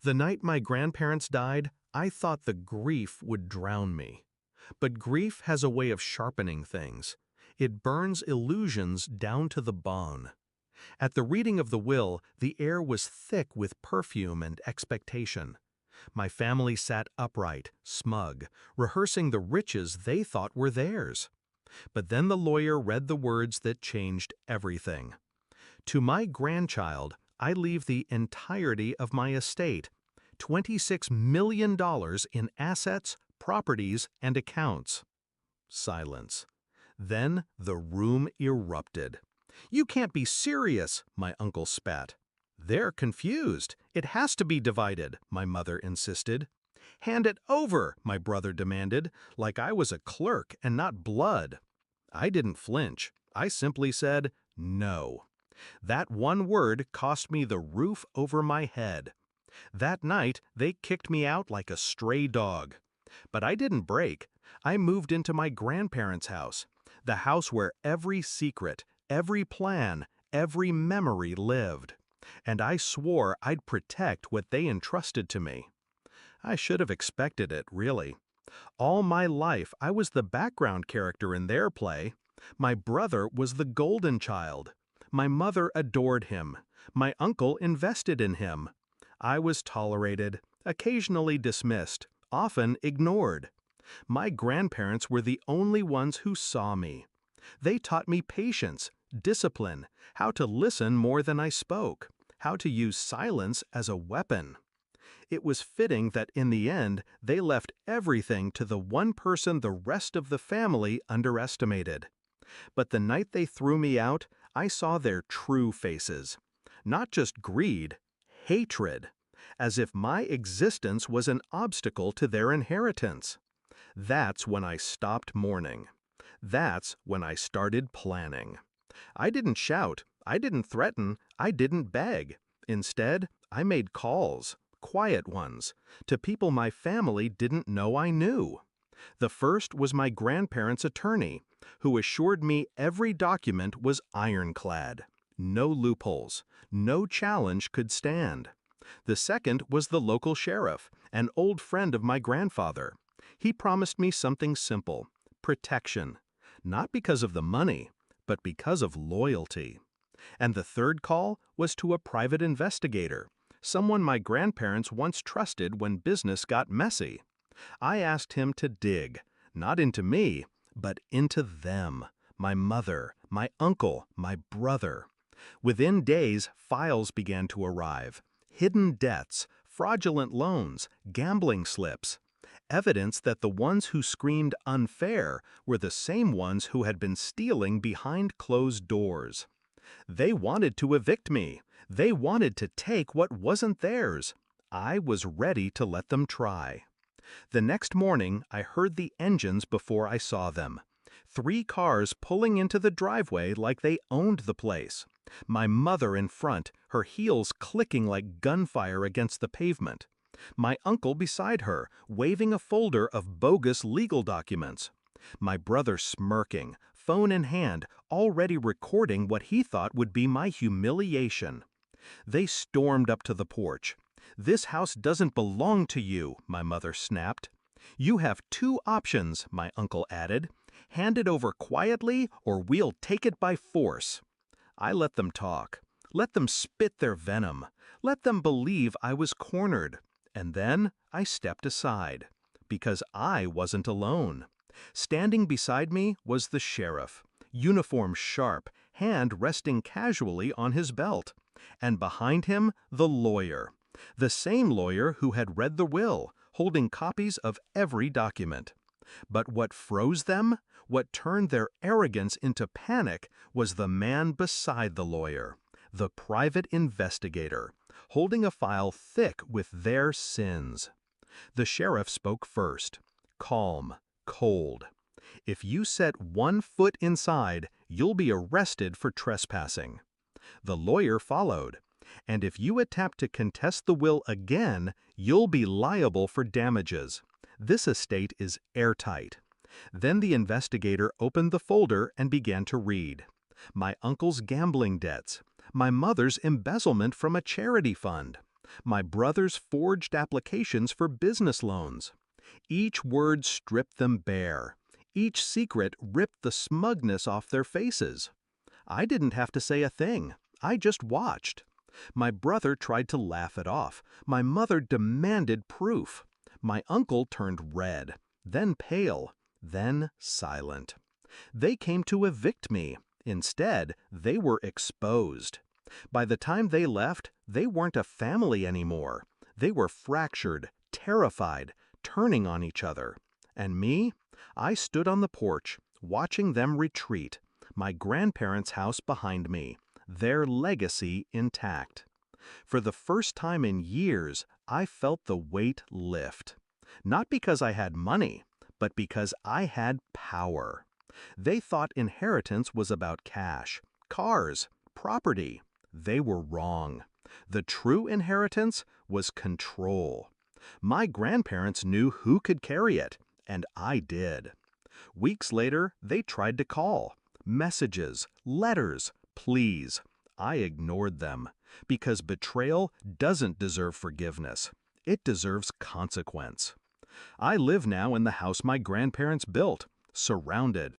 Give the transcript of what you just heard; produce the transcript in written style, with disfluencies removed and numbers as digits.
The night my grandparents died, I thought the grief would drown me. But grief has a way of sharpening things. It burns illusions down to the bone. At the reading of the will, the air was thick with perfume and expectation. My family sat upright, smug, rehearsing the riches they thought were theirs. But then the lawyer read the words that changed everything. To my grandchild, I leave the entirety of my estate, $26 million in assets, properties, and accounts. Silence. Then the room erupted. "You can't be serious," my uncle spat. "They're confused. It has to be divided," my mother insisted. "Hand it over," my brother demanded, like I was a clerk and not blood. I didn't flinch. I simply said, "No." That one word cost me the roof over my head. That night, they kicked me out like a stray dog. But I didn't break. I moved into my grandparents' house, the house where every secret, every plan, every memory lived. And I swore I'd protect what they entrusted to me. I should have expected it, really. All my life, I was the background character in their play. My brother was the golden child. My mother adored him. My uncle invested in him. I was tolerated, occasionally dismissed, often ignored. My grandparents were the only ones who saw me. They taught me patience, discipline, how to listen more than I spoke, how to use silence as a weapon. It was fitting that in the end, they left everything to the one person the rest of the family underestimated. But the night they threw me out, I saw their true faces. Not just greed, hatred, as if my existence was an obstacle to their inheritance. That's when I stopped mourning. That's when I started planning. I didn't shout, I didn't threaten, I didn't beg. Instead, I made calls, quiet ones, to people my family didn't know I knew. The first was my grandparents' attorney, who assured me every document was ironclad. No loopholes, no challenge could stand. The second was the local sheriff, an old friend of my grandfather. He promised me something simple: protection. Not because of the money, but because of loyalty. And the third call was to a private investigator, someone my grandparents once trusted when business got messy. I asked him to dig, not into me, but into them, my mother, my uncle, my brother. Within days, files began to arrive. Hidden debts, fraudulent loans, gambling slips. Evidence that the ones who screamed unfair were the same ones who had been stealing behind closed doors. They wanted to evict me. They wanted to take what wasn't theirs. I was ready to let them try. The next morning, I heard the engines before I saw them. 3 cars pulling into the driveway like they owned the place. My mother in front, her heels clicking like gunfire against the pavement. My uncle beside her, waving a folder of bogus legal documents. My brother smirking, phone in hand, already recording what he thought would be my humiliation. They stormed up to the porch. "This house doesn't belong to you," my mother snapped. "You have 2 options," my uncle added. "Hand it over quietly, or we'll take it by force." I let them talk. Let them spit their venom. Let them believe I was cornered. And then I stepped aside. Because I wasn't alone. Standing beside me was the sheriff, uniform sharp, hand resting casually on his belt. And behind him, the lawyer. The same lawyer who had read the will, holding copies of every document. But what froze them, what turned their arrogance into panic, was the man beside the lawyer, the private investigator, holding a file thick with their sins. The sheriff spoke first, calm, cold. "If you set 1 foot inside, you'll be arrested for trespassing." The lawyer followed. "And if you attempt to contest the will again, you'll be liable for damages. This estate is airtight." Then the investigator opened the folder and began to read. My uncle's gambling debts, my mother's embezzlement from a charity fund, My brothers forged applications for business loans. Each word stripped them bare. Each secret ripped the smugness off their faces. I didn't have to say a thing. I just watched. My brother tried to laugh it off. My mother demanded proof. My uncle turned red, then pale, then silent. They came to evict me. Instead, they were exposed. By the time they left, they weren't a family anymore. They were fractured, terrified, turning on each other. And me? I stood on the porch, watching them retreat, my grandparents' house behind me, their legacy intact. For the first time in years, I felt the weight lift. Not because I had money, but because I had power. They thought inheritance was about cash, cars, property. They were wrong. The true inheritance was control. My grandparents knew who could carry it, and I did. Weeks later, they tried to call. Messages, letters, pleas. I ignored them, because betrayal doesn't deserve forgiveness. It deserves consequence. I live now in the house my grandparents built, surrounded,